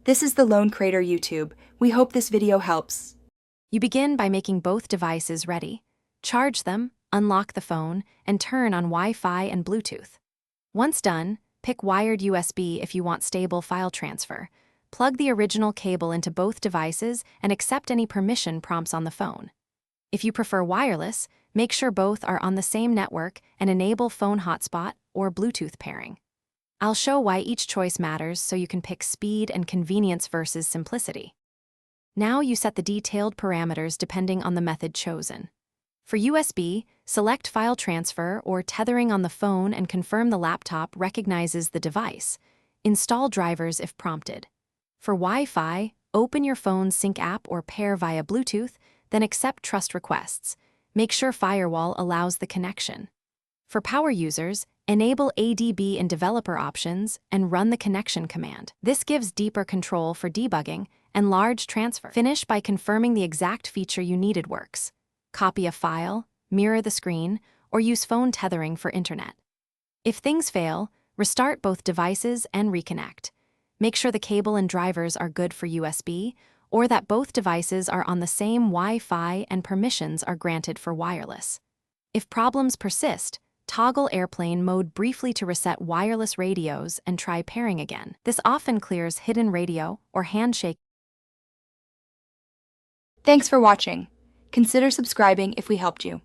This is the Lone Crater YouTube. We hope this video helps. You begin by making both devices ready. Charge them, unlock the phone, and turn on Wi-Fi and Bluetooth. Once done, pick wired USB if you want stable file transfer. Plug the original cable into both devices and accept any permission prompts on the phone. If you prefer wireless, make sure both are on the same network and enable phone hotspot or Bluetooth pairing. I'll show why each choice matters so you can pick speed and convenience versus simplicity. Now you set the detailed parameters depending on the method chosen. For USB, select file transfer or tethering on the phone and confirm the laptop recognizes the device. Install drivers if prompted. For Wi-Fi, open your phone's sync app or pair via Bluetooth, then accept trust requests. Make sure Firewall allows the connection. For power users, enable ADB in developer options and run the connection command. This gives deeper control for debugging and large transfer. Finish by confirming the exact feature you needed works. Copy a file, mirror the screen, or use phone tethering for internet. If things fail, restart both devices and reconnect. Make sure the cable and drivers are good for USB, or that both devices are on the same Wi-Fi and permissions are granted for wireless. If problems persist, toggle airplane mode briefly to reset wireless radios and try pairing again. This often clears hidden radio or handshake. Thanks for watching. Consider subscribing if we helped you.